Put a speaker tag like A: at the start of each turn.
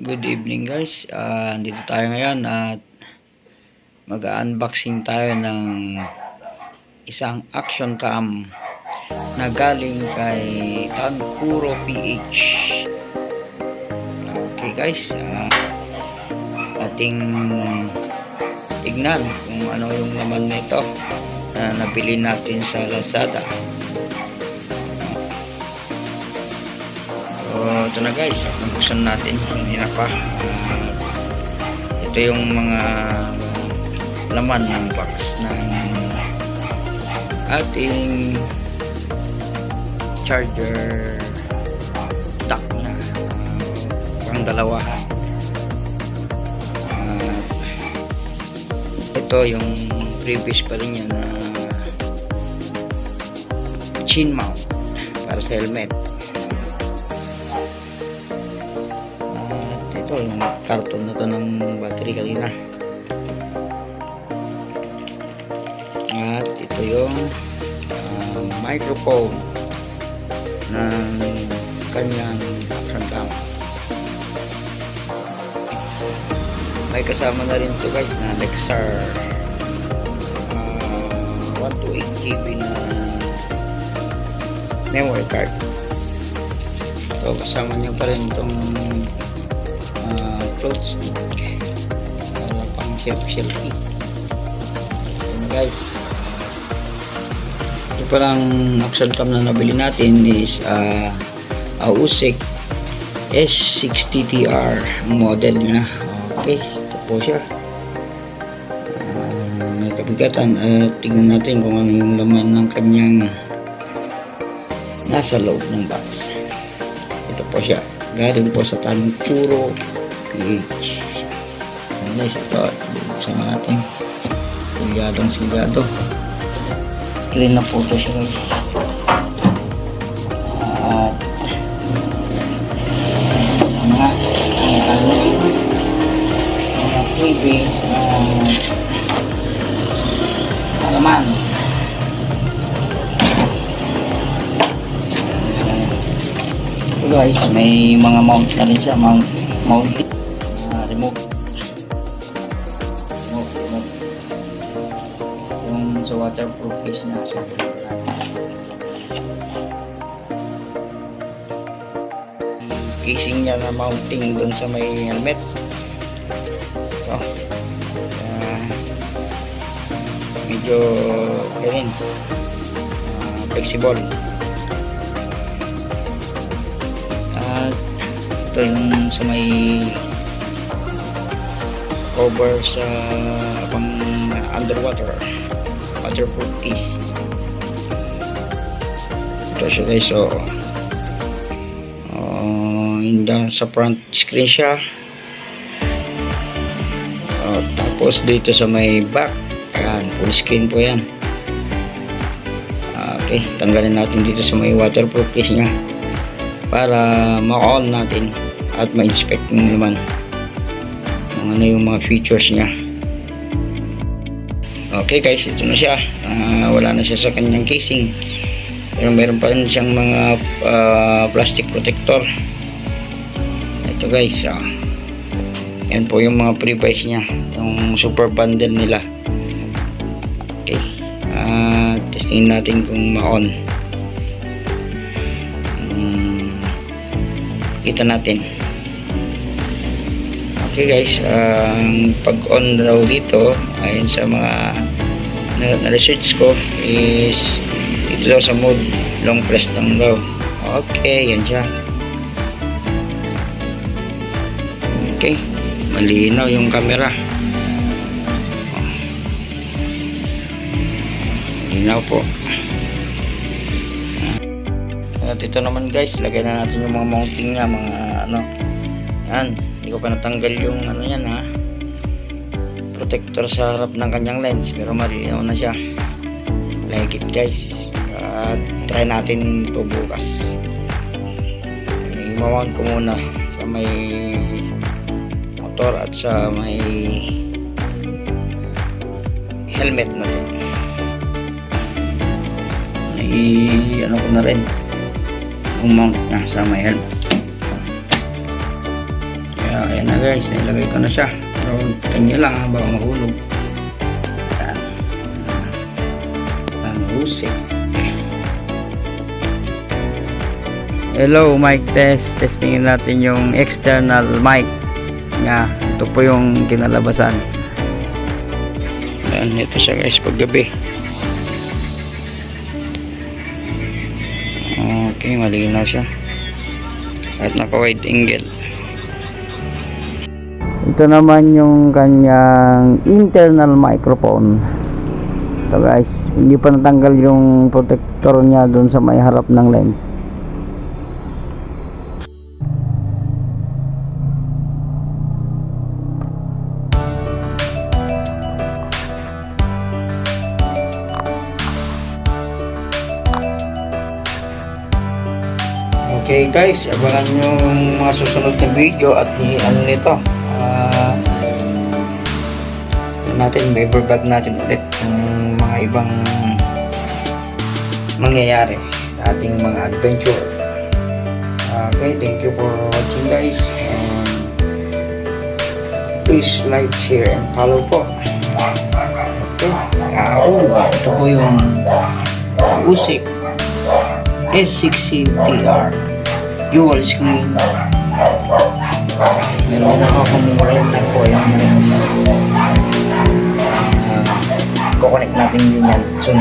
A: Good evening guys. Dito tayo ngayon at mag-unboxing tayo ng isang action cam na galing kay Tankuro PH. Okay guys, ating tignan kung ano yung laman nito na nabili natin sa Lazada. So ito na guys, nabuksan natin, hindi na pa. Ito yung mga laman ng box ng ating charger dock na pang dalawahan. Ito yung previous pa rin yan na chin mount para sa helmet. Ito yung karton na to ng battery kanina. At ito yung microphone ng kanyang action cam. May kasama na rin ito guys na Lexar 128GB na memory card. So kasama niya pa rin itong cloth stick para pang shelf guys. Ito palang action cam na nabili natin is Ausec S60TR model niya. Okay, ito po siya. May kabigatan. Tingnan natin kung ano yung laman ng kanyang nasa loob ng box. Ito po siya, galing po sa Tankuro PH. Guys, ito buksan natin. Silyado. Clean na po ito siya guys. At mga previous laman. So guys, may mga mount na rin siya, mounting remote yung sa waterproof case na siya. Casing niya na mounting dun sa may helmet. So, medyo flexible. At ito yung sa may cover sa pang underwater waterproof case. Ito siya guys. So sa front screen siya. Tapos dito sa may back, ayan, full screen po yan. Okay, tanggalin natin dito sa may waterproof case nya para ma-on natin at ma-inspect ng naman kung ano yung mga features nya. Okay guys, ito na siya. Wala na siya sa kanyang casing, pero meron pa rin siyang mga plastic protector. Ito guys, yan po yung mga pre-buys nya, yung super bundle nila. Okay, testingin natin kung ma-on. Kita natin. Okay guys, pag-on daw dito, ayon sa mga na-research ko, is ito daw sa mode long press lang daw. Okay, yan siya. Okay, malinaw yung camera. Malinaw po. At ito naman guys, lagay na natin yung mga mounting nya, mga yan, hindi ko pa natanggal yung yan protector sa harap ng kanyang lens, pero malinaw na siya. Like it guys. At try natin ito bukas. I-mount ko muna sa may motor at sa may helmet na ito. Ano ko na rin yung mount na sa may helmet. Kaya ayan na guys, nilagay ko na siya. Pero tingin lang bago mahulog. Ayan. Ang usik. Hello, mic test. Testingin natin yung external mic nga. Ito po yung kinalabasan. Ayan, ito siya guys paggabi. Okay, malinaw siya. At naka-wide angle. Ito naman yung kanyang internal microphone. Ito guys, hindi pa natanggal yung protector niya dun sa may harap ng lens. Okay guys, abangan nyo yung mga susunod na video at ano nito. May verbag natin ulit yung mga ibang mangyayari sa ating mga adventure. Okay, thank you for watching guys, and please like, share, and follow po. Okay, ito po yung Usik S60TR dual screen. Meron din ako kumurahin na po yung kukonect natin yun yan soon.